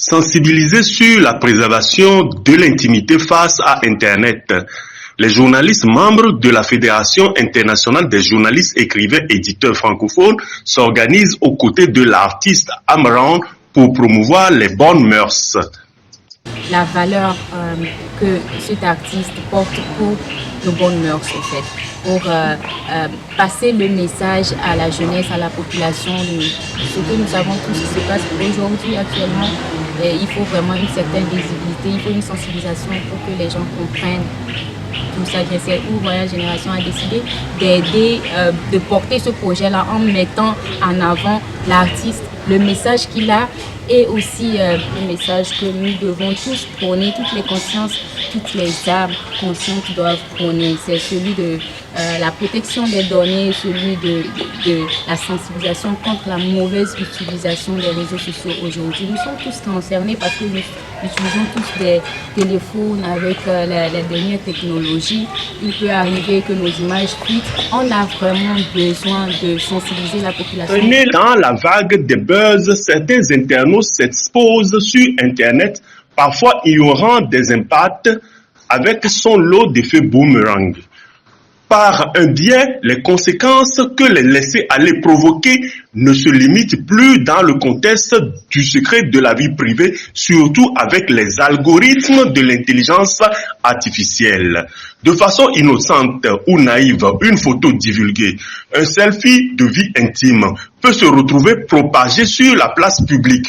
Sensibiliser sur la préservation de l'intimité face à Internet. Les journalistes membres de la Fédération internationale des journalistes, écrivains, éditeurs francophones s'organisent aux côtés de l'artiste Amran pour promouvoir les bonnes mœurs. La valeur que cet artiste porte pour de bonnes mœurs, en fait, pour passer le message à la jeunesse, à la population, de ce que nous savons tout ce qui se passe aujourd'hui actuellement. Et il faut vraiment une certaine visibilité, il faut une sensibilisation pour que les gens comprennent tout ça. C'est où Voyage Génération a décidé d'aider, de porter ce projet-là en mettant en avant l'artiste, le message qu'il a et aussi le message que nous devons tous prôner, toutes les consciences, toutes les âmes conscientes doivent prôner. C'est celui de la protection des données, celui de la sensibilisation contre la mauvaise utilisation des réseaux sociaux aujourd'hui. Nous sommes tous concernés parce que nous utilisons tous des téléphones avec les dernières technologies. Il peut arriver que nos images fuitent. On a vraiment besoin de sensibiliser la population. Dans la vague des buzz, certains internautes s'exposent sur Internet, parfois ignorant des impacts avec son lot d'effets boomerang. Par un biais, les conséquences que les laisser-aller provoquer ne se limitent plus dans le contexte du secret de la vie privée, surtout avec les algorithmes de l'intelligence artificielle. De façon innocente ou naïve, une photo divulguée, un selfie de vie intime peut se retrouver propagé sur la place publique.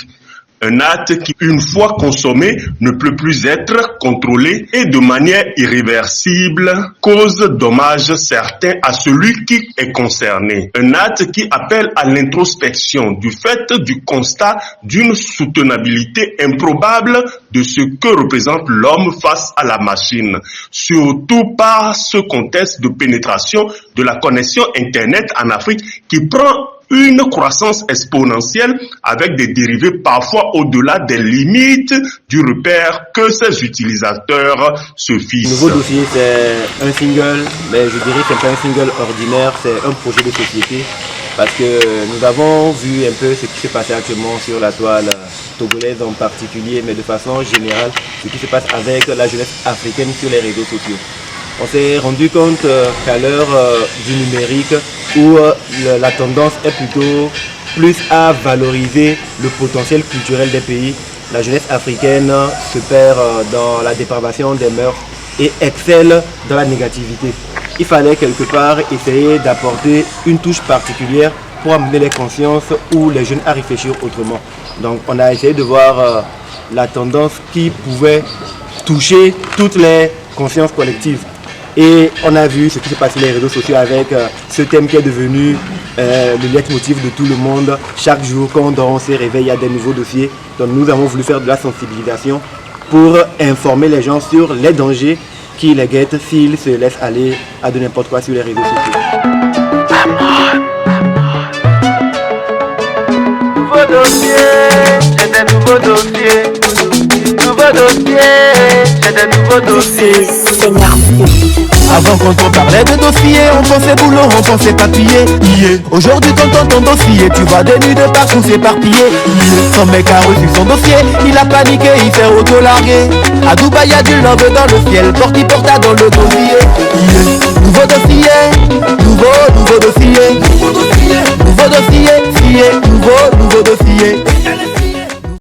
Un acte qui, une fois consommé, ne peut plus être contrôlé et de manière irréversible cause dommages certains à celui qui est concerné. Un acte qui appelle à l'introspection du fait du constat d'une soutenabilité improbable de ce que représente l'homme face à la machine, surtout par ce contexte de pénétration de la connexion Internet en Afrique qui prend une croissance exponentielle avec des dérivés parfois au-delà des limites du repère que ses utilisateurs se fixent. Le nouveau dossier, c'est un single, mais je dirais que c'est pas un single ordinaire, c'est un projet de société parce que nous avons vu un peu ce qui se passait actuellement sur la toile togolaise en particulier, mais de façon générale, ce qui se passe avec la jeunesse africaine sur les réseaux sociaux. On s'est rendu compte qu'à l'heure du numérique, où la tendance est plutôt plus à valoriser le potentiel culturel des pays, la jeunesse africaine se perd dans la dépravation des mœurs et excelle dans la négativité. Il fallait quelque part essayer d'apporter une touche particulière pour amener les consciences ou les jeunes à réfléchir autrement. Donc on a essayé de voir la tendance qui pouvait toucher toutes les consciences collectives. Et on a vu ce qui s'est passé sur les réseaux sociaux avec ce thème qui est devenu le leitmotiv de tout le monde. Chaque jour, quand on se réveille, il y a des nouveaux dossiers. Donc nous avons voulu faire de la sensibilisation pour informer les gens sur les dangers qui les guettent s'ils se laissent aller à de n'importe quoi sur les réseaux sociaux. Nouveau dossier, c'est un nouveau dossier. Nouveau dossier, c'est un nouveau dossier. Avant quand on parlait de dossier, on pensait boulot, on pensait papier. Aujourd'hui quand on entend dossier, tu vois des nuits de partout s'éparpiller. Son mec a reçu son dossier, il a paniqué, il s'est auto-largué. À Dubaï y'a du love dans le ciel, porte-porta dans le dossier. Nouveau dossier, nouveau dossier. Nouveau dossier, nouveau dossier.